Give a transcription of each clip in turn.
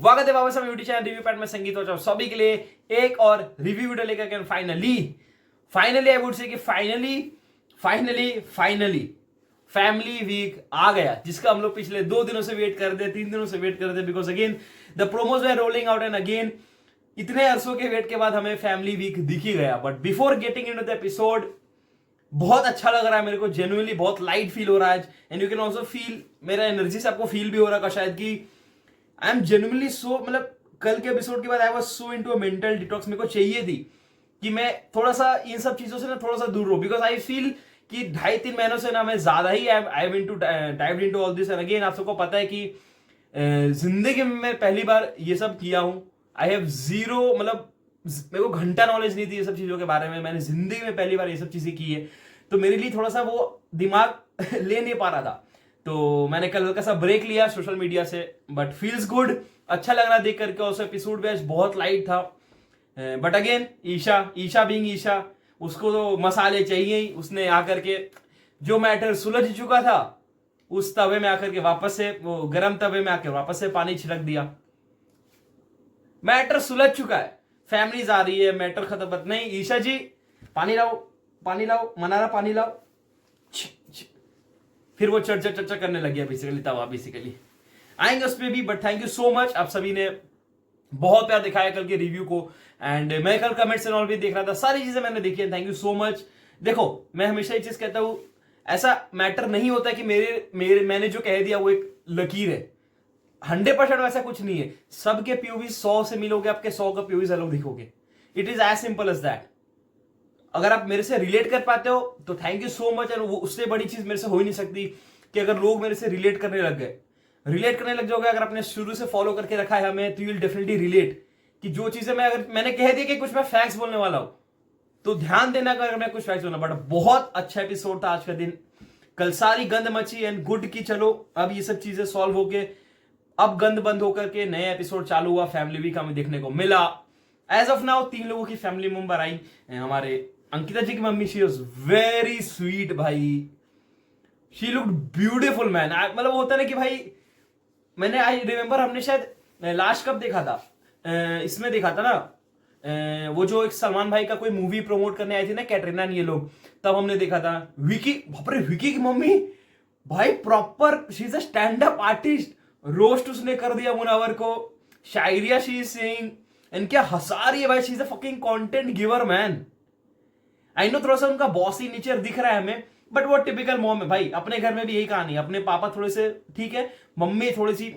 स्वागत है वापस हम यूट्यूब चैनल रिव्यू पैट में संगीत और सभी के लिए एक और रिव्यू वीडियो लेकर के फाइनली आई वुड से कि फाइनली फैमिली वीक आ गया, जिसका हम लोग पिछले 2 दिनों से वेट कर रहे थे, 3 दिनों से वेट कर रहे थे, because again the promos way rolling out and again इतने अरसों के वेट के बाद हमें फैमिली वीक दिख ही गया। But before getting into the episode बहुत अच्छा लग रहा है मेरे को, जेन्युइनली बहुत लाइट फील हो रहा है and you can also feel, मेरा एनर्जी से आपको फील भी हो रहा है शायद कि आई एम जेन्युइनली सो, मतलब कल के एपिसोड के बाद आई was so into a mental detox. मेरे को चाहिए थी कि मैं थोड़ा सा इन सब चीजों से ना थोड़ा सा दूर रहूं, बिकॉज आई फील कि 2.5-3 महीनों से ना मैं ज्यादा ही I been to dive into all this and again आप सबको पता है कि जिंदगी में मैं पहली बार ये सब किया हूं। आई हैव जीरो, मतलब मेरे को घंटा नॉलेज नहीं थी ये सब चीजों के बारे में, मैंने जिंदगी में पहली बार ये सब चीजें की है, तो मेरे लिए थोड़ा सा वो दिमाग ले नहीं पा रहा था। तो मैंने कल हल्का सा ब्रेक लिया सोशल मीडिया से, बट फील्स गुड, अच्छा लग रहा देख करके। उस एपिसोड भी आज बहुत लाइट था, but again Isha being Isha, उसको तो मसाले चाहिए ही। उसने आकर के जो मैटर सुलझ चुका था उस तवे में आकर के वापस से, वो गर्म तवे में आकर वापस से पानी छिड़क दिया। मैटर सुलझ चुका है, फैमिलीज आ रही है, मैटर खत्म। नहीं ईशा जी पानी लाओ, मनारा पानी लाओ। फिर वो चर्चा करने लग गया बेसिकली आएंगे उस पर भी। But thank you so much, आप सभी ने बहुत प्यार दिखाया कल के रिव्यू को, एंड मैं कल कमेंट्स एंड ऑल भी देख रहा था, सारी चीजें मैंने देखी है, थैंक यू सो मच। देखो मैं हमेशा ये चीज कहता हूं, ऐसा मैटर नहीं होता कि मैंने जो कह दिया वो एक लकीर है, 100% वैसा कुछ नहीं है। सबके पीओवी 100 से मिलोगे, आपके 100 का पीओवी अलग दिखोगे। It is as simple as that. अगर आप मेरे से रिलेट कर पाते हो तो थैंक यू सो मच, और उससे बड़ी चीज मेरे से हो ही नहीं सकती कि अगर लोग मेरे से रिलेट करने लग जाओगे। अगर आपने शुरू से फॉलो करके रखा है हमें, तो यू विल डेफिनेटली रिलेट कि जो चीजें अगर मैंने कह दी कि कुछ मैं फैक्ट्स बोलने वाला हूं तो ध्यान देना अगर मैं कुछ फैक्ट्स बोलना। बट बहुत अच्छा एपिसोड था आज का दिन, कल सारी गंद मची एंड गुड की चलो अब ये सब चीजें सॉल्व होके अब गंद बंद होकर के नया एपिसोड चालू हुआ, फैमिली वीक हमें देखने को मिला। एज ऑफ नाउ 3 लोगों की फैमिली मेंबर आई। हमारे अंकिता जी की mummy, she was very sweet भाई, शी लुक्ड ब्यूटीफुल मैन। मतलब होता है ना कि भाई, मैंने आई रिमेंबर हमने शायद लास्ट कब देखा था, इसमें देखा था ना, वो जो एक सलमान भाई का कोई मूवी प्रमोट करने आई थी ना, कैटरीना ये लोग, तब हमने देखा था। विकी, बाप रे, विकी की मम्मी भाई proper, she is a stand up artist. Roast उसने कर दिया मुनावर को, शायरिया शी इज सेइंग, एंड क्या हंसा रही है भाई, she is a fucking content giver man. I know थोड़ा सा उनका बॉसी नेचर दिख रहा है हमें, बट वो टिपिकल मॉम है भाई। अपने घर में भी यही कहानी है, अपने पापा थोड़े से ठीक है, मम्मी थोड़ी सी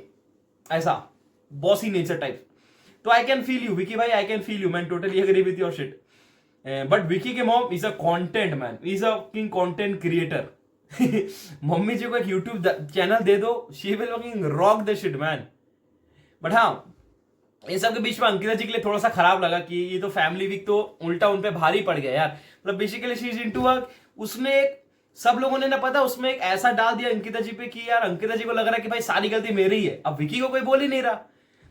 ऐसा बॉसी नेचर टाइप। तो I can feel you Vicky भाई, I can feel you man, totally agree with your shit. But Vicky के mom is a content man, is a king content creator. मम्मी जी को एक यूट्यूब चैनल दे दो, she will fucking rock the shit man. But हाँ, इन सब के बीच में अंकिता जी के लिए थोड़ा सा खराब लगा कि ये तो फैमिली वीक तो उल्टा उन पे भारी पड़ गया यार। मतलब basically she is into work, उसने एक, सब लोगों ने ना पता उसमें एक ऐसा डाल दिया अंकिता जी पे कि यार अंकिता जी को लग रहा है कि भाई सारी गलती मेरी ही है। अब विकी को कोई बोल ही नहीं रहा,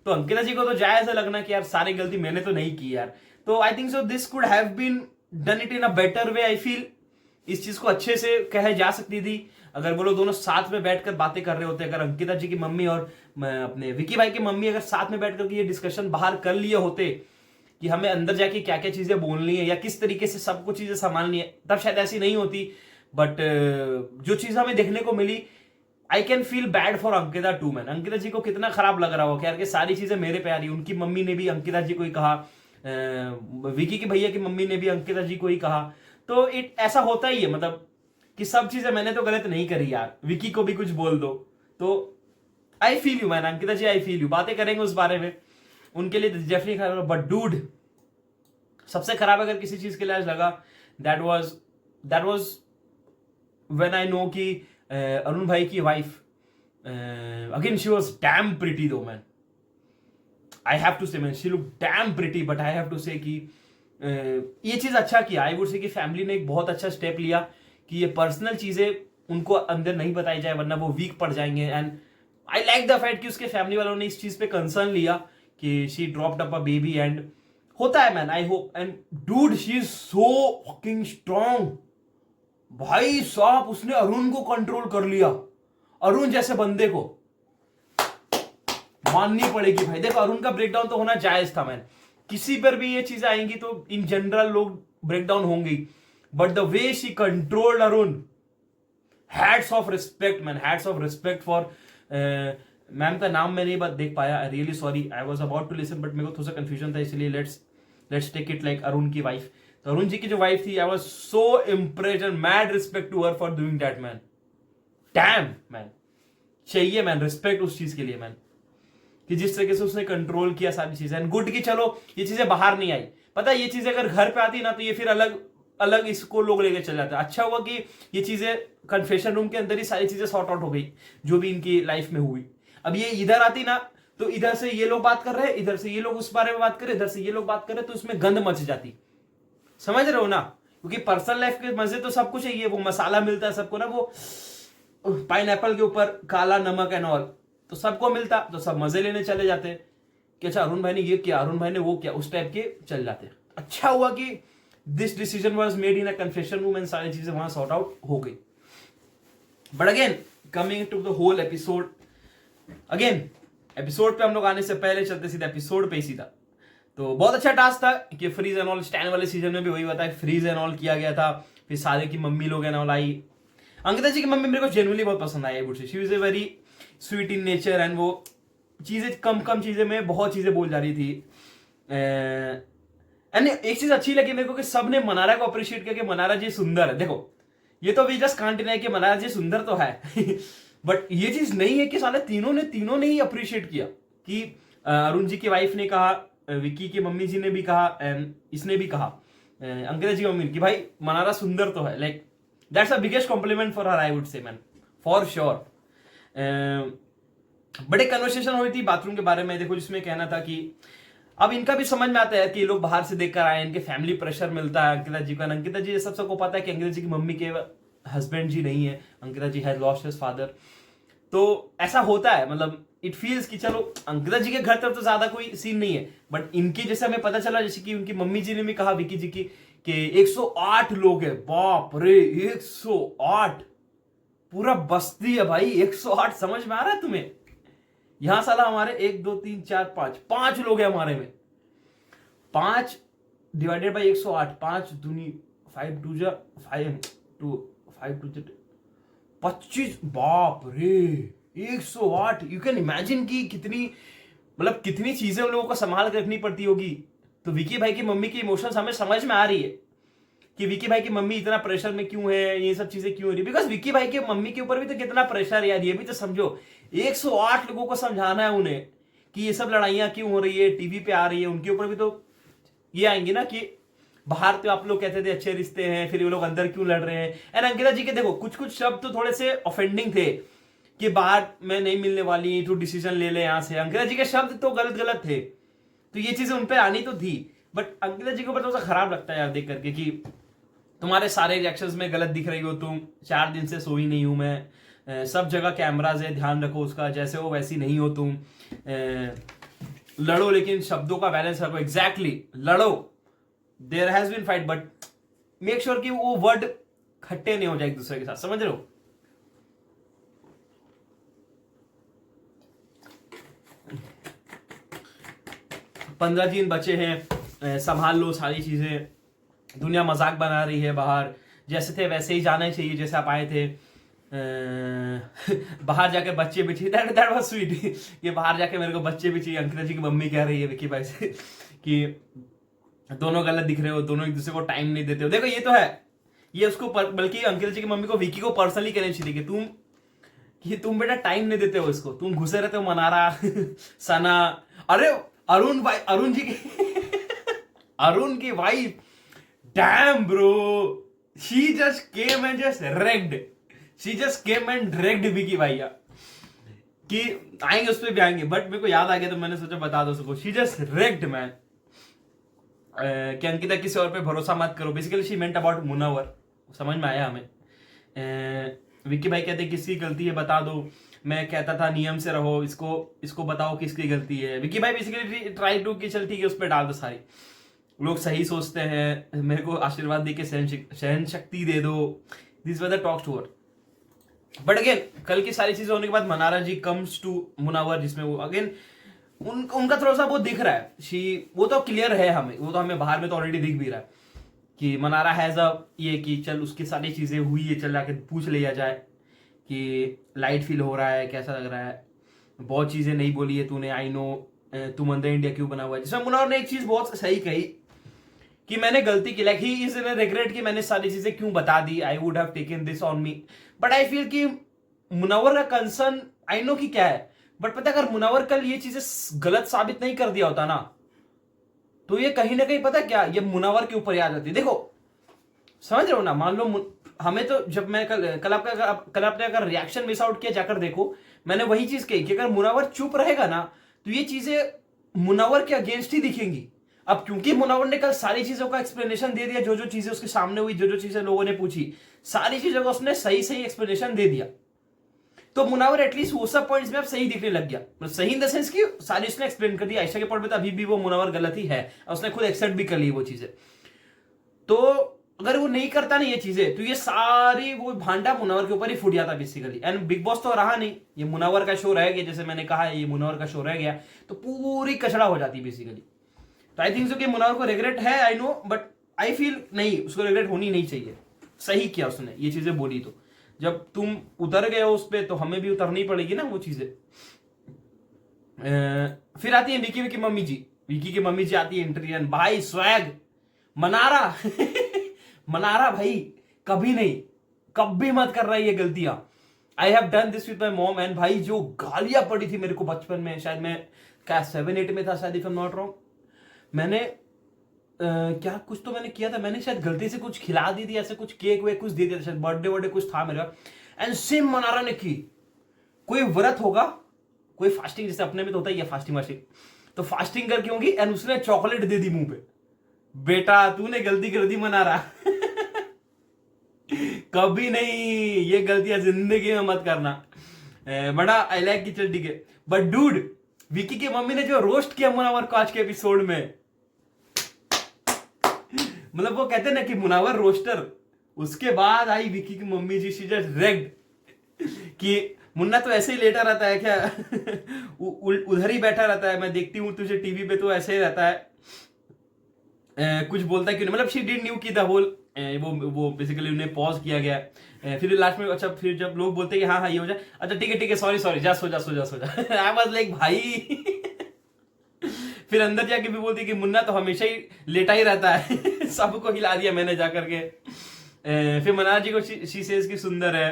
तो अंकिता जी को तो जायज है लगना कि यार सारी गलती मैंने तो नहीं की यार। तो I think so this could have been done it in a better way. I feel इस चीज को अच्छे से कहे जा सकती थी अगर वो लोग दोनों साथ में बैठकर बातें कर रहे होते। अगर अंकिता जी की मम्मी और अपने विकी भाई की मम्मी अगर साथ में बैठ करके ये डिस्कशन बाहर कर लिए होते कि हमें अंदर जाके क्या क्या चीजें बोलनी है या किस तरीके से सब कुछ चीजें संभालनी है, तब शायद ऐसी नहीं होती। बट जो चीज हमें देखने को मिली, I can feel bad for Ankita too man. Ankita ji को कितना खराब लग रहा हो कि यार कि सारी चीजें मेरे पे आ रही। उनकी मम्मी ने भी अंकिता जी को ही कहा, विकी की भैया की मम्मी ने भी अंकिता जी को ही कहा। तो इट ऐसा होता ही है, मतलब कि सब चीजें मैंने तो गलत नहीं करी यार, विकी को भी कुछ बोल दो। तो I feel you man, Ankita ji I feel you. बातें करेंगे उस बारे में, उनके लिए डेफिनेटली खराब। बट डूड, सबसे खराब अगर किसी चीज के लिए आज लगा, that was when I know कि अरुण भाई की wife, again she was damn pretty though man. I have to say man, she look damn pretty, but I have to say कि ये चीज अच्छा किया। आई वुड से कि फैमिली ने एक बहुत अच्छा स्टेप लिया कि ये पर्सनल चीजें उनको अंदर नहीं बताई जाए, वरना वो वीक पड़ जाएंगे। And I like the fact कि उसके फैमिली वालों ने इस चीज पे कंसर्न लिया कि she dropped up a baby, and होता है man, I hope. And dude, she is so fucking strong भाई साहब। उसने अरुण को कंट्रोल कर लिया, अरुण जैसे बंदे को माननी पड़ेगी भाई। देखो अरुण का ब्रेकडाउन तो होना जायज था मैन, किसी पर भी ये चीजें आएंगी तो इन जनरल लोग ब्रेकडाउन होंगे, but the way she controlled Arun, hats off respect man, hats off respect for. Ma'am का नाम मैं नहीं देख पाया, really sorry, I was about to listen but मेरे को थोड़ा सा कंफ्यूजन था, इसलिए let's take it like Arun की वाइफ। तो अरुण जी की जो वाइफ थी, I was so impressed and mad respect to her for doing that man. Dam man, चाहिए मैन रिस्पेक्ट उस चीज के लिए मैन, कि जिस तरीके से उसने कंट्रोल किया सारी चीजें। एंड गुड कि चलो ये चीजें बाहर नहीं आई, पता है ये चीजें अगर घर पे आती ना तो ये फिर अलग अलग इसको लोग लेके चल जाते हैं। अच्छा हुआ कि ये चीजें कन्फेशन रूम के अंदर ही सारी चीजें सॉर्ट आउट हो गई जो भी इनकी लाइफ में हुई। अब ये इधर आती ना तो इधर से ये लोग बात कर रहे हैं, इधर से ये लोग उस बारे में बात कर रहे, इधर से ये लोग बात कर रहे, तो उसमें गंद मच जाती, समझ रहे हो ना। क्योंकि पर्सनल लाइफ के मजे तो सब कुछ है, ये वो मसाला मिलता है सबको ना, वो पाइनएप्पल के ऊपर काला नमक एंड ऑल, तो सबको मिलता, तो सब मजे लेने चले जाते कि अच्छा अरुण भाई ने ये किया, अरुण भाई ने वो किया, उस टाइप के चल जाते। अच्छा हुआ कि this decision was made in a confession room and सारी चीजें वहां सॉर्ट आउट हो गई। But again coming to the whole episode, again episode पे हम लोग आने से पहले चलते सीधे एपिसोड पे ही सीधा। तो बहुत अच्छा टास्क था कि फ्रीज एंड ऑल, स्टैंड वाले सीजन में भी वही बताया, फ्रीज एंड ऑल किया गया था। फिर सारे की मम्मी लोग एंड ऑल आई। अंकिता जी की मम्मी मेरे को जेन्युइनली बहुत पसंद आई, would say she was a very sweet in nature and वो चीजें कम चीजें में बहुत चीजें बोल जा रही थी। एंड एक चीज अच्छी लगी मेरे को कि सबने मनारा को अप्रिशिएट किया कि मनारा जी सुंदर है। देखो ये तो वी जस्ट कांट डिनाई कि मनारा जी सुंदर तो है बट ये चीज नहीं है कि साले तीनों ने ही अप्रिशिएट किया कि अरुण जी की वाइफ ने कहा, विकी की मम्मी जी ने भी कहा एंड इसने भी कहा अंकिता जी की मम्मी कि भाई मनारा सुंदर तो है। Like that's a biggest complement for her, I would से मैन, फॉर श्योर। बड़े कन्वर्सेशन हुई थी बाथरूम के बारे में, देखो जिसमें कहना था कि अब इनका भी समझ में आता है कि ये लोग बाहर से देखकर आए, इनके फैमिली प्रेशर मिलता है अंकिता जी का। अंकिता जी सबको पता है कि अंकिता जी की मम्मी के हस्बैंड जी नहीं है, अंकिता जी हैज लॉस्ट हिज फादर। तो ऐसा होता है, मतलब इट फील्स कि चलो अंकिता जी के घर तरफ तो ज्यादा कोई सीन नहीं है, बट इनकी जैसे हमें पता चला, जैसे कि उनकी मम्मी जी ने भी कहा विकी जी की कि 108 लोग है, बाप रे 108, पूरा बस्ती है भाई 108, समझ में आ रहा है तुम्हें। यहां साला हमारे 1 2 3 4 5 लोग हैं हमारे में, 5 डिवाइडेड बाई 108, 5 दूनी 5 2 जा 5 2 25, बाप रे 108। यू कैन इमेजिन कि कितनी, मतलब कितनी चीजें उन लोगों को संभाल कर रखनी पड़ती होगी। तो विकी भाई की मम्मी की इमोशंस हमें समझ में आ रही है कि विकी भाई की मम्मी इतना प्रेशर में क्यों है, ये सब चीजें क्यों हो रही है, बिकॉज विकी भाई की मम्मी के ऊपर भी तो कितना प्रेशर है यार, ये भी तो समझो। 108 लोगों को समझाना है उन्हें कि ये सब लड़ाइयां क्यों हो रही है, टीवी पे आ रही है, उनके ऊपर भी तो ये आएंगे ना कि बाहर तो आप लोग कहते थे अच्छे रिश्ते हैं, फिर ये लोग अंदर क्यों लड़ रहे हैं। एंड अंकिता जी के देखो कुछ शब्द तो थोड़े से ऑफेंडिंग थे कि बाहर में नहीं मिलने वाली, तो डिसीजन ले ले यहां से, अंकिता जी के शब्द तो गलत थे, तो ये चीजें उन पर आनी तो थी। बट अंकिता जी के ऊपर थोड़ा सा खराब लगता है यार देख करके कि तुम्हारे सारे रिएक्शंस में गलत दिख रही हो तुम, 4 दिन से सोई नहीं हूं मैं, सब जगह कैमराज है, ध्यान रखो उसका, जैसे हो वैसी नहीं हो तुम, लड़ो लेकिन शब्दों का बैलेंस रखो। एग्जैक्टली लड़ो, there has been fight but make sure कि वो वर्ड खट्टे नहीं हो जाए एक दूसरे के साथ, समझ रहे हो। पंद्रह दिन बचे हैं, संभाल लो सारी चीजें, दुनिया मजाक बना रही है बाहर, जैसे थे वैसे ही जाना चाहिए जैसे आप आए थे। बाहर जाके बच्चे भी चाहिए, दैट वाज स्वीट कि बाहर जाके मेरे को बच्चे भी चाहिए। अंकिता जी की मम्मी कह रही है विकी भाई से कि दोनों गलत दिख रहे हो, दोनों एक दूसरे को टाइम नहीं देते हो। देखो ये तो है, ये उसको बल्कि अंकिता जी की मम्मी को विकी को पर्सनली कहनी चाहिए कि तुम बेटा टाइम नहीं देते हो इसको, तुम घुसे रहते हो मनारा सना। अरे अरुण भाई, अरुण जी की अरुण की wife, damn bro, she just came and just ragged, she just came and ragged Vicky भैया कि आएंगे उस पर भी आएंगे, बट मेरे को याद आ गया तो मैंने सोचा बता दो सबको, शी जस्ट रेग्ड मैन। कि अंकिता किसी और पे भरोसा मत करो, basically she meant about Munawar, समझ में आया हमें। विक्की भाई कहते किसकी गलती है बता दो, मैं कहता था नियम से रहो, इसको बताओ किसकी गलती है। विक्की भाई बेसिकली ट्राई टू कि चल ठीक है उस पर डाल दो सारी, लोग सही सोचते हैं, मेरे को आशीर्वाद दे के सहन शक्ति दे दो, this was the talks to her. But again कल की सारी चीजें होने के बाद मनारा जी कम्स टू मुनावर, जिसमें वो अगेन उनका थोड़ा सा वो दिख रहा है, वो तो क्लियर है हमें, वो तो हमें बाहर में तो ऑलरेडी दिख भी रहा है कि मनारा हैज अ ये कि चल उसकी सारी चीजें हुई है, चल जाके पूछ लिया जाए कि लाइट फील हो रहा है, कैसा लग रहा है, बहुत चीजें नहीं बोली है तूने, आई नो तुम अंदर इंडिया क्यों बना हुआ है। जिसमें मुनावर ने एक चीज बहुत सही कही कि मैंने गलती की, like he is in regret कि मैंने सारी चीजें क्यों बता दी, I would have taken this on me. But I feel कि मुनावर का कंसर्न आई नो कि क्या है, बट पता अगर मुनावर कल ये चीजें गलत साबित नहीं कर दिया होता ना, तो ये कहीं ना कहीं पता क्या, ये मुनावर के ऊपर याद आती। देखो समझ रहे हो ना, मान लो हमें तो जब मैं कल आपने अगर रिएक्शन मिस आउट किया जाकर देखो, मैंने वही चीज कही कि अगर मुनावर चुप रहेगा ना तो ये चीजें मुनावर के अगेंस्ट ही दिखेंगी। अब क्योंकि मुनावर ने कल सारी चीजों का एक्सप्लेनेशन दे दिया, जो जो चीजें उसके सामने हुई, जो जो चीजें लोगों ने पूछी, सारी चीजों का उसने सही सही एक्सप्लेनेशन दे दिया, तो मुनावर एटलीस्ट वो सब पॉइंट्स में अब सही दिखने लग गया। मतलब सही इन द सेंस कि सारी उसने एक्सप्लेन कर दिया। आयशा के पॉइंट में तो अभी भी वो मुनावर गलत ही है, उसने खुद एक्सेप्ट भी कर ली वो चीजें। तो अगर वो नहीं करता ना ये चीजें, तो ये सारी वो भांडा मुनावर के ऊपर ही फूट जाता बेसिकली। एंड बिग बॉस तो रहा नहीं, ये मुनावर का शो रह गया, जैसे मैंने कहा ये मुनावर का शो रह गया, तो पूरी कचड़ा हो जाती बेसिकली। तो आई थिंक सो कि मुनावर को रिग्रेट है, I know, but I feel नहीं, उसको रिग्रेट होनी नहीं चाहिए। सही किया उसने ये चीजें बोली, तो जब तुम उतर गए हो उस पर तो हमें भी उतरनी पड़ेगी ना वो चीजें। फिर आती है विकी की मम्मी जी। विकी की मम्मी जी आती है इंटरव्यू, भाई स्वैग मनारा मनारा भाई कभी नहीं, कभी मत कर रहा है ये गलतियां। I have done this with my mom, and भाई जो गालियां पड़ी थी मेरे को बचपन में, शायद मैं क्या 7-8 में था शायद, if I am not wrong, मैंने क्या कुछ तो मैंने किया था, मैंने शायद गलती से कुछ खिला दी थी, ऐसे कुछ केक वेक कुछ दे दिया था, शायद बर्थडे वर्डे कुछ था मेरा, एंड सेम मनारा ने की। कोई व्रत होगा, कोई फास्टिंग, जैसे अपने में तो होता ही है फास्टिंग वास्टिंग, तो फास्टिंग करके होंगी, एंड उसने चॉकलेट दे दी मुंह पे। बेटा तूने गलती कर दी मनारा कभी नहीं, ये गलतियां जिंदगी में मत करना। बड़ा आई लाइक की, चल ठीक है। बट डूड, विकी की मम्मी ने जो रोस्ट किया मुनावर को आज के एपिसोड में, मतलब वो कहते हैं ना कि मुनावर रोस्टर, उसके बाद आई विकी की mummy ji, she just ragged कि मुन्ना तो ऐसे ही लेटा रहता है क्या उधर ही बैठा रहता है, मैं देखती हूँ तुझे टीवी पे तो ऐसे ही रहता है, कुछ बोलता है क्यों नहीं। मतलब शी डिड न्यू की द होल, वो बेसिकली उन्हें पॉज किया गया। फिर लास्ट में अच्छा, फिर जब लोग बोलते हैं कि हाँ हाँ ये हो जाए, अच्छा ठीक है सॉरी सॉरी, जा सो जा आई वाज लाइक भाई फिर अंदर जाके भी बोलती कि मुन्ना तो हमेशा ही लेटा ही रहता है सबको हिला दिया मैंने जाकर के। फिर मनारा जी को शी सेज की सुंदर है,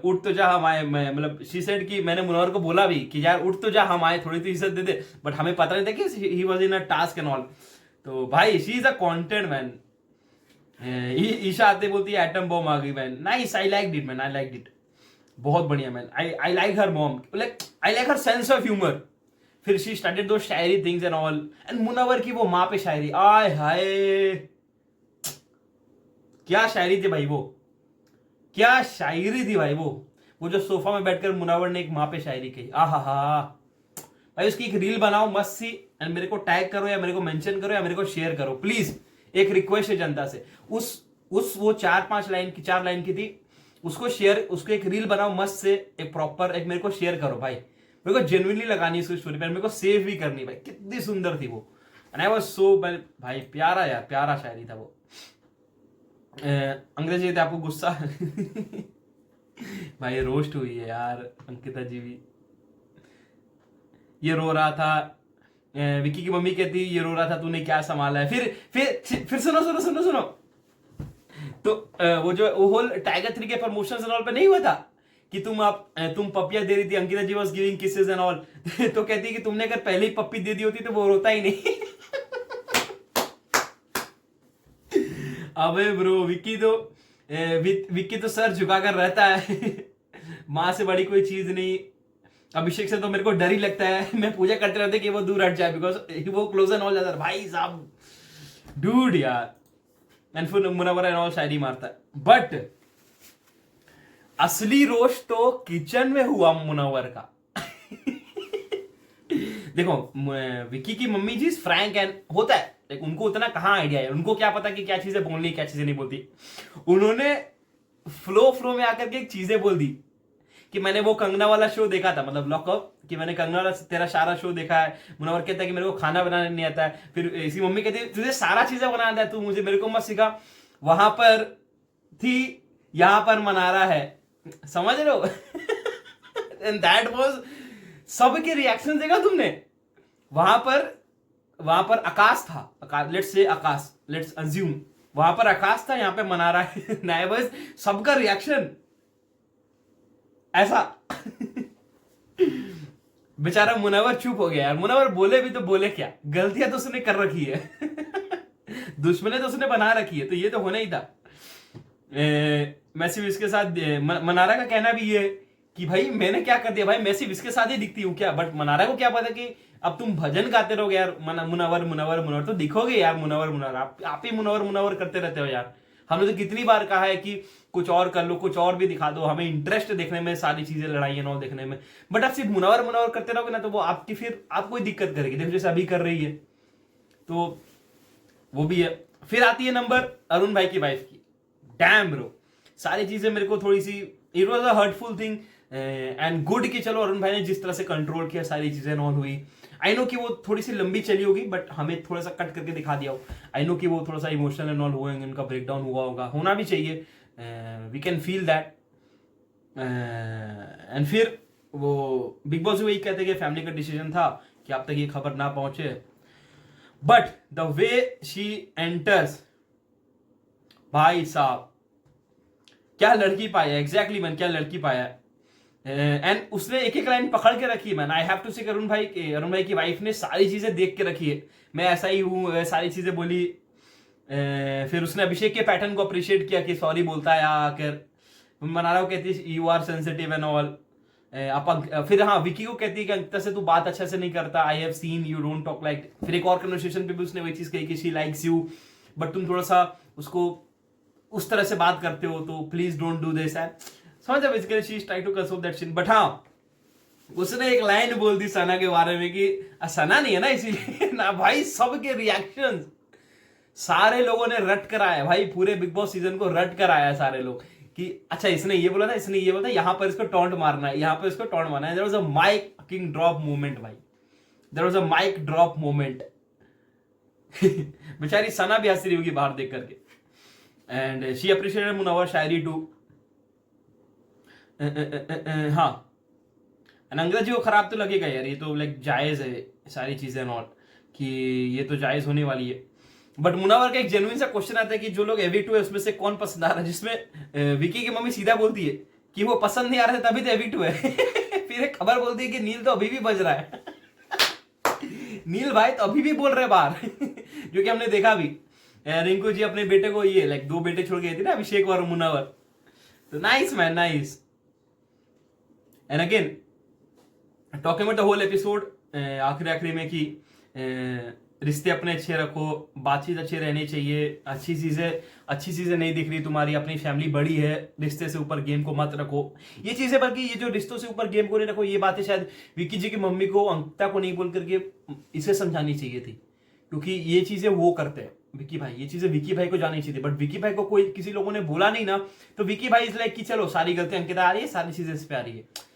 उठ तो जा हम आए, मैं मतलब शी सेड कि मैंने मुनव्वर को बोला भी कि यार उठ तो जा हम आए, थोड़ी तो इज्जत दे दे, बट हमें पता नहीं था कि he was in a task and all. तो भाई she is a content man. Isha आते बोलती है एटम बॉम्ब आ गई man, nice, I like it man, I like it, बहुत बढ़िया man, I like her mom, like I like her sense of humour. फिर शी स्टार्टेड दो shayari things and all, and Munawar की वो माँ पे शायरी, आय हाय क्या शायरी थी भाई, वो क्या शायरी थी भाई, वो जो सोफा में बैठकर मुनव्वर ने एक माँ पे शायरी कही, आहा हा भाई। उसकी एक रील बनाओ मस्त सी, एंड मेरे को टैग करो या मेरे को मेंशन करो या मेरे को शेयर करो प्लीज, एक रिक्वेस्ट है जनता से। उस वो 4-5 लाइन की, 4 लाइन की थी, उसको शेयर, उसको एक रील बनाओ मस्त से, एक प्रॉपर, एक मेरे को शेयर करो भाई, मेरे को जेन्युइनली लगानी इसको स्टोरी पे, मेरे को सेव भी करनी भाई, कितनी सुंदर थी वो, एंड आई वाज सो भाई प्यारा यार, प्यारा शायरी था वो। अंग्रेजी थे आपको गुस्सा भाई रोस्ट हुई है यार अंकिता जी भी, ये रो रहा था, विकी की मम्मी कहती ये रो रहा था तूने क्या संभाला है। फिर सुनो सुनो सुनो सुनो, तो वो जो वो होल टाइगर 3 के प्रमोशंस एंड ऑल पे नहीं हुआ था कि तुम पपिया दे रही थी, Ankita ji was giving kisses and all तो कहती है कि तुमने अगर पहले ही पप्पी दे दी होती तो वो रोता ही नहीं अबे ब्रो विक्की तो सर झुकाकर रहता है माँ से बड़ी कोई चीज नहीं। अभिषेक से तो मेरे को डर ही लगता है, मैं पूजा करते रहते कि वो दूर हट जाए, बिकॉज वो क्लोजर हो जाता है भाई साहब, डूड यार। एंड फिर मुनव्वर एंड ऑल शायरी मारता है, बट असली रोस्ट तो किचन में हुआ मुनव्वर का देखो विक्की की मम्मी जी फ्रैंक एंड होता है, उनको उतना कहाँ आइडिया है, उनको क्या पता कि क्या चीजें बोलनी क्या चीजें नहीं बोलती। उन्होंने फ्लो में आकर के एक चीजें बोल दी कि मैंने वो कंगना वाला शो देखा था, मतलब लॉकअप, कि मैंने कंगना वाला तेरा सारा शो देखा है। मुनव्वर कहता है कि मेरे को खाना बनाना नहीं आता है, फिर इसी मम्मी कहती है तुझे सारा चीजें बनाना आता है, तू मुझे मेरे को मत सिखा। वहां पर थी, यहां पर मनारा है, समझ रहे हो? एंड दैट वाज, सबके रिएक्शन देखा तुमने? वहां पर आकाश था, let's say Akash, let's assume वहां पर आकाश था, यहां पे मनारा है। नए बस सबका रिएक्शन ऐसा। बेचारा मुनव्वर चुप हो गया यार। मुनव्वर बोले भी तो बोले क्या, गलतियां तो उसने कर रखी है। दुश्मनी तो उसने बना रखी है, तो ये तो होना ही था। मैं सिर्फ इसके साथ मनारा का कहना भी ये कि भाई मैंने क्या कर दिया भाई, मैं सिर्फ इसके साथ ही दिखती हूँ क्या? बट मनारा को क्या पता कि अब तुम भजन गाते रहोगे यार, मुनव्वर मुनव्वर मुनव्वर तो दिखोगे यार, मुनव्वर मुनव्वर आप ही मुनव्वर मुनव्वर करते रहते हो यार। हमने तो कितनी बार कहा है कि कुछ और कर लो, कुछ और भी दिखा दो, हमें इंटरेस्ट देखने में, सारी चीजें लड़ाई नौ देखने में। बट आप सिर्फ मुनव्वर मुनव्वर करते रहोगे ना, तो वो आपकी फिर आपको ही दिक्कत करेगी। देखो जैसे अभी कर रही है, तो वो भी है। फिर आती है नंबर अरुण भाई की वाइफ की। डैम ब्रो, सारी चीजें मेरे को थोड़ी सी, it was a hurtful thing and good कि चलो अरुण भाई ने जिस तरह से कंट्रोल किया, सारी चीजें नॉन हुई। आई नो कि वो थोड़ी सी लंबी चली होगी, बट हमें थोड़ा सा कट करके दिखा दिया हो। आई नो कि वो थोड़ा सा इमोशनल एंड ऑल हुए, उनका ब्रेकडाउन हुआ होगा, होना भी चाहिए, we can feel that. And फिर वो बिग बॉस वही कहते कि फैमिली का डिसीजन था कि आप तक ये खबर ना पहुंचे, but the way she enters, भाई साहब क्या लड़की पाया, एग्जैक्टली मैन, क्या लड़की पाया। एंड उसने एक एक लाइन पकड़ के रखी है मैन। आई हैव टू से अरुण भाई की वाइफ ने सारी चीजें देख के रखी है, मैं ऐसा ही हूँ, सारी चीजें बोली। फिर उसने अभिषेक के पैटर्न को अप्रिशिएट किया कि सॉरी बोलता है आकर। मनारा को कहती है you are sensitive and all. फिर हाँ विकी को कहती है कि अंकिता से तू बात अच्छे से नहीं करता, I have seen you don't talk like. फिर एक और कन्वर्सेशन पे भी उसने वही चीज कही कि शी लाइक्स यू, बट तुम थोड़ा सा उसको उस तरह से बात करते हो, तो प्लीज डोंट डू दिस। समझ basically she is trying to console that scene. But हाँ उसने एक लाइन बोल दी सना के बारे में कि सना नहीं है ना इसीलिए ना। भाई सबके रिएक्शंस, सारे लोगों ने रट कर आया भाई, पूरे बिग बॉस सीजन को रट कर आया सारे लोग कि अच्छा इसने ये बोला था, इसने ये बोला था, यहां पर इसको टॉन्ट मारना है, यहां पर इसको टॉन्ट मारना है। There was a mic king drop moment भाई, there was a mic drop moment. बेचारी सना भी हंस रही होगी बाहर देख करके। And she appreciated Munawar shayari too. हाँ अंगद जी को खराब तो लगेगा यार, ये तो लाइक जायज है सारी चीजें नॉट, कि ये तो जायज होने वाली है। बट मुनव्वर का एक जेन्युइन सा क्वेश्चन आता है कि जो लोग एविक्ट हुए उसमें से कौन पसंद आ रहा है, जिसमें विकी की मम्मी सीधा बोलती है कि वो पसंद नहीं आ रहा है तभी तो एविक्ट हुए। फिर एक खबर बोलती है कि नील तो अभी भी बज रहा है। नील भाई तो अभी भी बोल रहे बाहर। जो कि हमने देखा भी, रिंकू जी अपने बेटे को ये लाइक 2 बेटे छोड़ गए थे ना, अभिषेक और मुनव्वर। तो nice man, nice. And again talking about the whole episode, आखिरी में कि रिश्ते अपने अच्छे रखो, बातचीत अच्छी रहनी चाहिए, अच्छी चीजें नहीं दिख रही तुम्हारी, अपनी फैमिली बड़ी है, रिश्ते से ऊपर गेम को मत रखो, ये चीजें। बल्कि ये जो रिश्तों से ऊपर गेम को नहीं रखो, ये बातें शायद विकी जी की मम्मी को, अंकिता को नहीं बोल करके इसे समझानी चाहिए थी, क्योंकि ये चीजें वो करते हैं विकी भाई, ये चीजें विकी भाई को जानी चाहिए थी। बट विकी भाई को कोई किसी लोगों ने बोला नहीं ना, तो विकी भाई इज लाइक कि चलो सारी गलतियां अंकिता आ रही है, सारी चीजें इस पे आ रही है।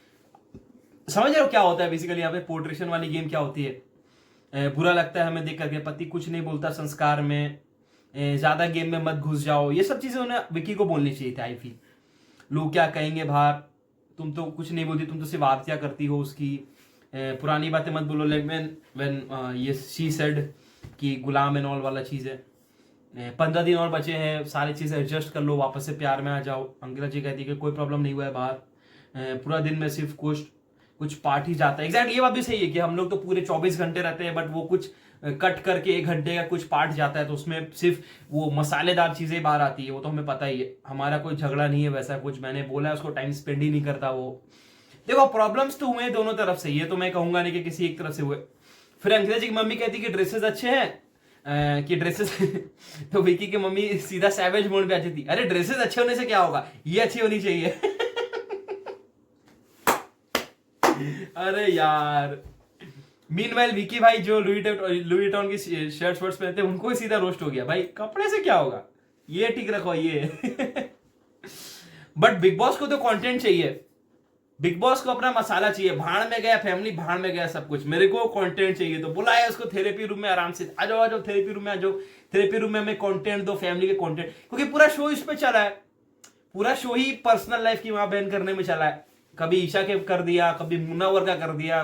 समझ रहे हो क्या होता है बेसिकली यहाँ पे पोर्ट्रेशन वाली गेम क्या होती है। बुरा लगता है हमें देख करके, पति कुछ नहीं बोलता संस्कार में, ज्यादा गेम में मत घुस जाओ, ये सब चीजें उन्हें विकी को बोलनी चाहिए थी। आई फील लोग क्या कहेंगे बाहर, तुम तो कुछ नहीं बोलती, तुम तो सिर्फ आरतियां करती हो उसकी, पुरानी बातें मत बोलो। लाइक व्हेन ये शी सेड कि गुलाम एंड ऑल वाला चीज है। 15 दिन और बचे हैं, सारी चीजें एडजस्ट कर लो, वापस से प्यार में आ जाओ। अंकिता जी कहती है कि कोई प्रॉब्लम नहीं हुआ है बाहर, पूरा दिन में सिर्फ कुछ पार्ट ही जाता है। एग्जैक्टली ये बात भी सही है कि हम लोग तो पूरे 24 घंटे रहते हैं, बट वो कुछ कट करके 1 घंटे का कुछ पार्ट जाता है, तो उसमें सिर्फ वो मसालेदार चीजें बाहर आती है। वो तो हमें पता ही है, हमारा कोई झगड़ा नहीं है वैसा कुछ, मैंने बोला है उसको टाइम स्पेंड ही नहीं करता वो। देखो प्रॉब्लम्स तो हुए दोनों तरफ से, ये तो मैं कहूंगा नहीं कि किसी एक तरफ से हुए। फिर अंकिता जी की मम्मी कहती कि ड्रेसेस अच्छे हैं, कि ड्रेसेस तो विकी की मम्मी सीधा सैवेज मोड पे आती थी, अरे ड्रेसेस अच्छे होने से क्या होगा, ये अच्छी होनी चाहिए। अरे यार मीनवाइल विकी भाई जो लुई टॉन की शर्ट्स वर्ट्स पहनते हैं, उनको ही सीधा रोस्ट हो गया। भाई कपड़े से क्या होगा, ये ठीक रखो ये। बट बिग बॉस को तो कंटेंट चाहिए, बिग बॉस को अपना मसाला चाहिए, भाड़ में गया फैमिली, भाड़ में गया सब कुछ, मेरे को कंटेंट चाहिए, तो बुलाया उसको थेरेपी रूम में, आराम से आ जाओ थेरेपी रूम में आ जाओ, थेरेपी रूम में हमें कंटेंट दो, फैमिली के कंटेंट, क्योंकि पूरा शो इस पे चला है, पूरा शो ही पर्सनल लाइफ की वहां बैन करने में चला है। कभी ईशा के कर दिया, कभी मुन्नावर का कर दिया,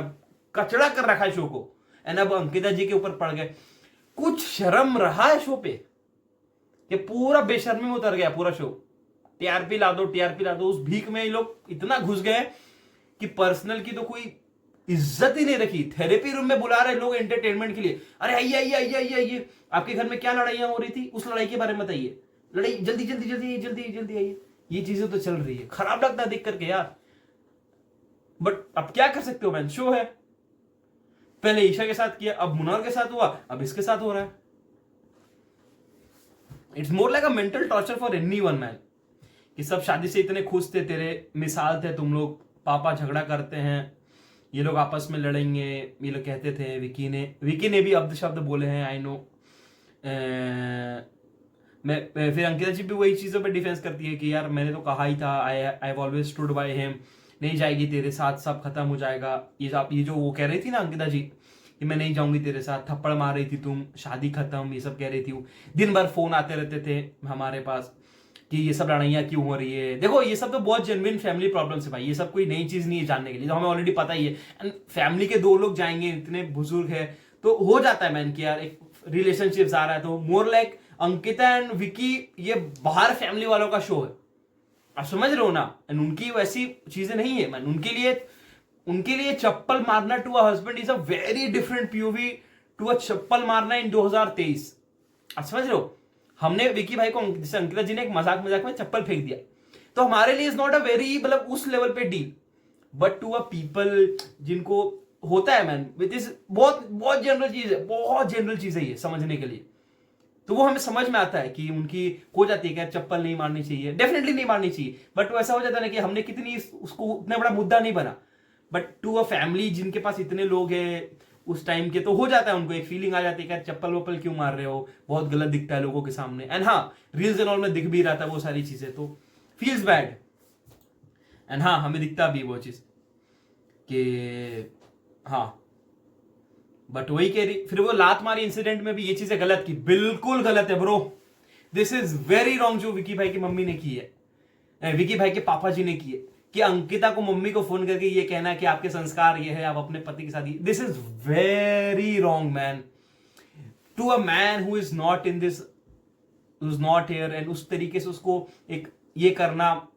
कचड़ा कर रखा है शो को, एंड अब अंकिता जी के ऊपर पड़ गए। कुछ शर्म रहा है शो पे? ये पूरा बेशर्मी में उतर गया पूरा शो। टीआरपी ला दो, टीआरपी ला दो, उस भीख में ये लोग इतना घुस गए कि पर्सनल की तो कोई इज्जत ही नहीं रखी। थेरेपी रूम में बुला रहे लोग एंटरटेनमेंट के लिए, अरे आइए आइए आइए आइए आइए, आपके घर में क्या लड़ाइयां हो रही थी, उस लड़ाई के बारे में बताइए, लड़ाई जल्दी जल्दी जल्दी जल्दी जल्दी आइए। ये चीजें तो चल रही है, खराब लगता है देख करके यार, बट अब क्या कर सकते हो मैन, शो है। पहले ईशा के साथ किया, अब मुनार के साथ हुआ, अब इसके साथ हो रहा है। It's more like a mental torture for anyone man, कि सब शादी से इतने खुश थे, तेरे मिसाल थे तुम लोग, पापा झगड़ा करते हैं, ये लोग आपस में लड़ेंगे, ये लोग कहते थे। विकी ने भी अब्द शब्द बोले हैं, आई नो। मैं फिर अंकिता जी भी वही चीजों पे डिफेंस करती है कि यार मैंने तो कहा ही था, I always stood by him, नहीं जाएगी तेरे साथ, सब खत्म हो जाएगा। ये जो वो कह रही थी ना अंकिता जी कि मैं नहीं जाऊंगी तेरे साथ, थप्पड़ मार रही थी तुम, शादी खत्म, ये सब कह रही थी। दिन भर फोन आते रहते थे हमारे पास कि ये सब लड़ाइयाँ क्यों हो रही है। देखो ये सब तो बहुत जेन्युइन फैमिली प्रॉब्लम्स है भाई, ये सब कोई नई चीज नहीं है जानने के लिए, तो हमें ऑलरेडी पता ही है। एंड फैमिली के दो लोग जाएंगे, इतने बुजुर्ग है, तो हो जाता है मैन कि यार एक रिलेशनशिप आ रहा है, तो more like Ankita and Vicky ये बाहर फैमिली वालों का शो है, आप समझ रहे हो ना। एंड उनकी वैसी चीजें नहीं है मैन, उनके लिए चप्पल मारना to a husband is a very different POV to a चप्पल मारना इन 2023। आप समझ रहे हो, हमने विकी भाई को, जैसे अंकिता जी ने एक मजाक में चप्पल फेंक दिया, तो हमारे लिए इज नॉट अ वेरी, मतलब उस लेवल पे deal, but to a people जिनको होता है मैन, विच इज बहुत बहुत जनरल चीज है, बहुत जनरल चीज है ये समझने के लिए। तो वो हमें समझ में आता है कि उनकी हो जाती है कि चप्पल नहीं मारनी चाहिए, डेफिनेटली नहीं मारनी चाहिए, बट वो ऐसा हो जाता है ना कि हमने कितनी उसको उतना बड़ा मुद्दा नहीं बना, बट टू अ फैमिली जिनके पास इतने लोग हैं उस टाइम के, तो हो जाता है उनको एक फीलिंग आ जाती है कि चप्पल वप्पल क्यों मार रहे हो, बहुत गलत दिखता है लोगों के सामने। एंड हाँ, रील्स एंड ऑल में दिख भी रहा था वो सारी चीजें, तो फील्स बैड। एंड हाँ, हमें दिखता भी वो चीज कि हाँ, बट वही कह रही, फिर वो लात मारी इंसिडेंट में भी ये चीजें गलत की, बिल्कुल गलत है bro, this is very wrong जो विकी भाई की मम्मी ने की है, विकी भाई के पापा जी ने की है, कि अंकिता को मम्मी को फोन करके ये कहना कि आपके संस्कार ये है, आप अपने पति के साथ, this is very wrong man, to a man who is not in this, who is not here, and उस तरीके से उसको एक ये करना,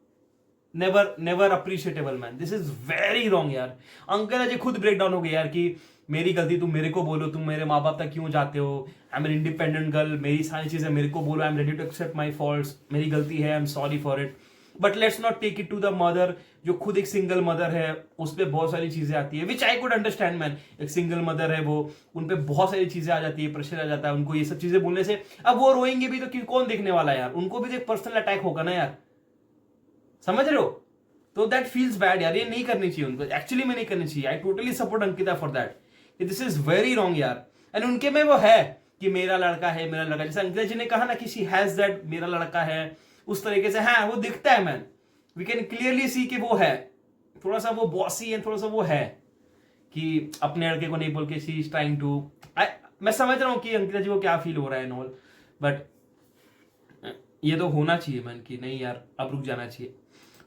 never appreciatable man, this is very wrong यार। अंकिता जी खुद ब्रेक डाउन हो गई यार कि मेरी गलती, तुम मेरे को बोलो, तुम मेरे माँ बाप तक क्यों जाते हो, I am an independent girl, मेरी सारी चीजें मेरे को बोलो, I am ready to accept my faults, मेरी गलती है, I am sorry for it, but let's not take it to the mother, जो खुद एक सिंगल मदर है, उस पर बहुत सारी चीजें आती है, विच आई कुड अंडरस्टैंड मैन, एक सिंगल मदर है वो, उन पर बहुत सारी चीजें आ जाती है, प्रेशर आ जाता है उनको ये सब चीजें बोलने से। अब वो रोएंगे भी तो कौन देखने वाला है यार, उनको भी तो एक पर्सनल अटैक होगा ना यार, समझ रहे हो, तो दैट फील्स बैड यार, ये नहीं करनी चाहिए उनको, एक्चुअली में नहीं करनी चाहिए। I totally support Ankita for that, this is very wrong यार। एंड उनके में वो है कि मेरा लड़का है, मेरा लड़का, जैसे अंकिता जी ने कहा ना कि शी हैज दैट, मेरा लड़का है, उस तरीके से हाँ वो दिखता है man, we can clearly see कि वो है, थोड़ा सा वो बॉसी है, थोड़ा सा वो है कि अपने लड़के को नहीं बोल के शी इज ट्राइंग टू, मैं समझ रहा हूं कि अंकिता जी को क्या फील हो रहा है नॉल, बट ये तो होना चाहिए मैन कि नहीं यार अब रुक जाना चाहिए।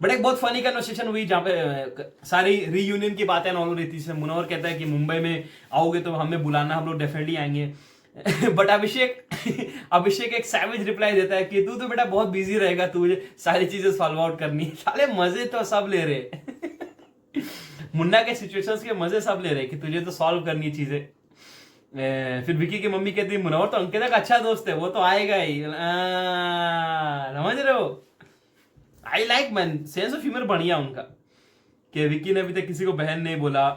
बट एक बहुत फनी कन्वर्सेशन हुई जहाँ पे सारी रीयूनियन की बातें नॉल हो रही थी। मनोहर कहता है कि मुंबई में आओगे तो हमें बुलाना, हम लोग डेफिनेटली आएंगे। बट अभिषेक एक सैवेज रिप्लाई देता है कि तू तो बेटा बहुत बिजी रहेगा, तुझे सारी चीजें सॉल्व आउट करनी है। साले मजे तो सब ले रहे मुन्ना के सिचुएशंस के मजे सब ले रहे कि तुझे तो सॉल्व करनी है चीजें। फिर विकी की मम्मी कहती है मुनव्वर तो अंकिता का अच्छा दोस्त है, वो तो आएगा ही, समझ रहे हो। I like man, sense of humour बढ़िया उनका, कि विकी ने अभी तक किसी को बहन नहीं बोला,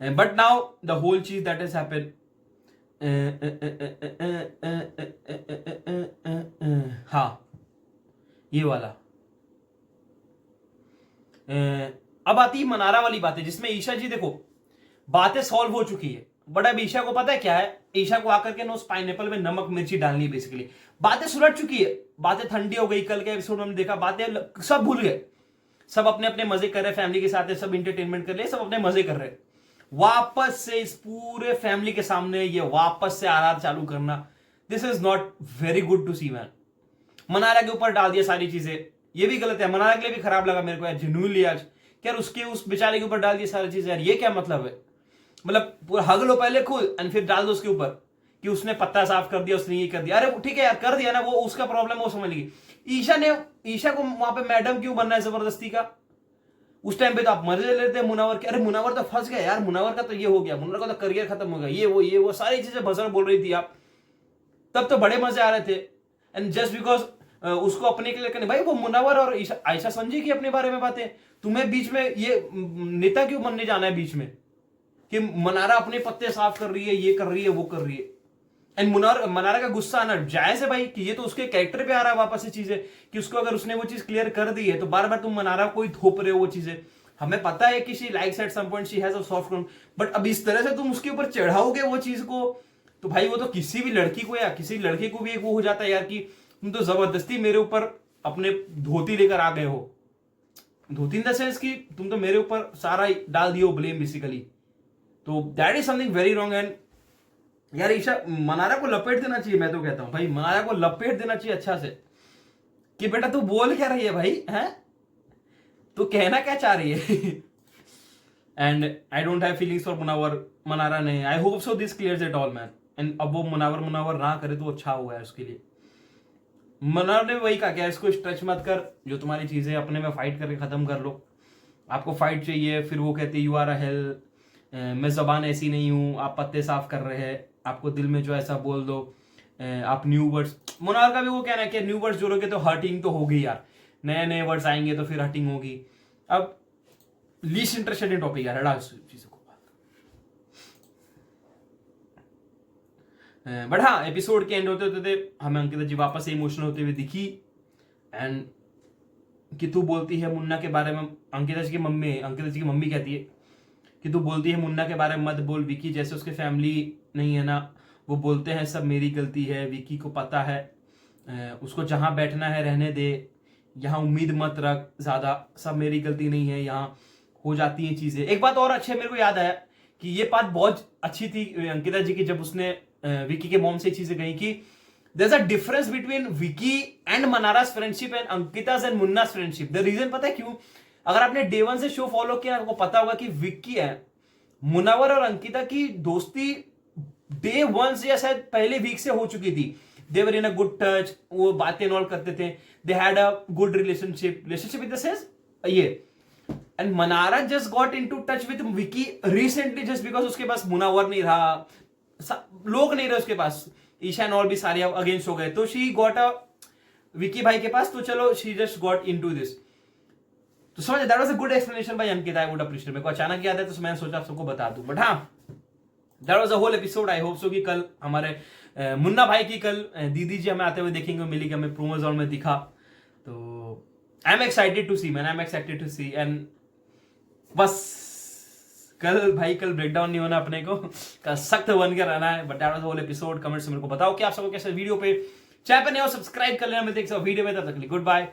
बट नाउ द होल चीज दैट हैज हैपेंड, हाँ ये वाला, अब आती है मनारा वाली बातें, जिसमें ईशा जी देखो बातें सॉल्व हो चुकी है, बट अब ईशा को पता है क्या है, ईशा को आकर के नो पाइनएप्पल में नमक मिर्ची डालनी है बेसिकली। बातें सुलझ चुकी है, बातें ठंडी हो गई, कल के एपिसोड में हमने देखा, बातें सब भूल गए, सब अपने अपने मजे कर रहे हैं, फैमिली के साथ है, सब इंटरटेनमेंट कर रहे हैं, सब अपने मजे कर रहे हैं। वापस से इस पूरे फैमिली के सामने ये वापस से आर चालू करना, this is not very good to see man. मनारा के ऊपर डाल दिया सारी चीजें, ये भी गलत है, मनारा के लिए भी खराब लगा मेरे को यार, जेन्युइनली आज यार उसके उस बेचारे के ऊपर डाल दिया सारी चीजें यार, ये क्या मतलब है? मतलब पूरा हग लो पहले खुद एंड फिर डाल दो उसके ऊपर कि उसने पत्ता साफ कर दिया, उसने ये कर दिया। अरे ठीक है यार, कर दिया ना, वो उसका प्रॉब्लम है, वो समझ ली। ईशा को वहां पे मैडम क्यों बनना है जबरदस्ती का? उस टाइम पे तो आप मजे लेते हैं मुनावर के, अरे मुनावर तो फंस गया यार, मुनावर का तो ये हो गया, मुनावर का तो करियर खत्म हो गया, ये वो सारी चीजें भसड़ बोल रही थी आप, तब तो बड़े मजे आ रहे थे। एंड जस्ट बिकॉज उसको अपने के लिए करने, भाई वो मुनावर और आयशा समझी की अपने बारे में बातें, तुम्हें बीच में ये नेता क्यों बनने जाना है बीच में कि मनारा अपने पत्ते साफ कर रही है, ये कर रही है, वो कर रही है। एंड मनारा का गुस्सा आना जायज है भाई, कि ये तो उसके कैरेक्टर पे आ रहा है वापस से चीजें, कि उसको अगर उसने वो चीज क्लियर कर दी है तो बार बार तुम मनारा को ही थोप रहे हो वो चीजें। हमें पता है कि she likes at some point, she has a soft corner, but अब इस तरह से तुम उसके ऊपर चढ़ाओगे वो चीज को, तो भाई वो तो किसी भी लड़की को या किसी लड़के को भी एक वो हो जाता है यार, कि तुम तो जबरदस्ती मेरे ऊपर अपने धोती लेकर आ गए हो। धोती इन द सेंस कि तुम तो मेरे ऊपर सारा डाल दियो ब्लेम बेसिकली, तो that is something very wrong. And यार ईशा, मनारा को लपेट देना चाहिए, मैं तो कहता हूं भाई मनारा को लपेट देना चाहिए अच्छा से, कि बेटा तू बोल क्या रही है भाई, हैं तू कहना क्या चाह रही है? And I don't have feelings for Manara ने, I hope so this clears it all man. And अब वो मुनावर ना करे तो अच्छा हुआ है उसके लिए। मनारा ने वही कहा, क्या इसको स्ट्रेच मत कर, जो तुम्हारी चीजें अपने में फाइट करके खत्म कर लो, आपको फाइट चाहिए। फिर वो कहते यू आर अ हेल, मैं जबान ऐसी नहीं हूं, आप पत्ते साफ कर रहे हैं, आपको दिल में जो ऐसा बोल दो, आप न्यू वर्ड्स। मुनार का भी वो कहना है कि न्यू वर्ड्स जोड़ोगे तो हर्टिंग तो होगी यार, नए नए वर्ड्स आएंगे तो फिर हर्टिंग होगी। अब लीस्ट इंटरेस्टेड इन टॉपिक यार, हटा इस चीजों को। बट हाँ, एपिसोड के एंड होते होते हमें अंकिता जी वापस से इमोशनल होते हुए दिखी। एंड कि तू बोलती है मुन्ना के बारे में, अंकिता जी की मम्मी कहती है कि तू बोलती है मुन्ना के बारे में मत बोल, विकी जैसे उसके फैमिली नहीं है ना, वो बोलते हैं सब मेरी गलती है, विकी को पता है, उसको जहां बैठना है रहने दे, यहाँ उम्मीद मत रख ज्यादा, सब मेरी गलती नहीं है, यहाँ हो जाती हैं चीजें। एक बात और अच्छी मेरे को याद आया कि ये बात बहुत अच्छी थी अंकिता जी की, जब उसने विकी के मॉम से चीजें कही कि there's a difference between Vicky and Manara's friendship and Ankita's and Munna's friendship. The reason पता है क्यों? अगर आपने डे वन से शो फॉलो किया आपको पता होगा कि विक्की है, मुनावर और अंकिता की दोस्ती डे वन से या शायद पहले वीक से हो चुकी थी। दे वर इन अ गुड टच, वो बातें नॉल करते थे, they had a good relationship in the sense ये। And Manara just got into touch with Vicky recently just because उसके पास मुनावर नहीं रहा, लोग नहीं रहे उसके पास, ईशा एंड ऑल भी सारे अगेंस्ट हो गए, तो शी गॉट अ विकी भाई के पास, तो चलो she just got into this. तो समझ, that was a good explanation by Ankita, I would appreciate. मेरे को अचानक याद है तो मैंने सोचा आप सबको बता दूं। बट हाँ, that was a whole episode. I hope so कि कल हमारे मुन्ना भाई की कल दीदी जी हमें आते हुए देखेंगे, मिली, हमें प्रोमोजोन में दिखा, तो I am excited to see man, I am excited to see. And बस कल ब्रेकडाउन नहीं होना अपने को, कल सख्त बन के रहना है। But that was whole episode. Comments में मेरे को बताओ कि आप सबको कैसे वीडियो पे, चैनल पे नए हो सब्सक्राइब कर लेना। मिलते हैं वीडियो में, तब तक के लिए गुड बाय।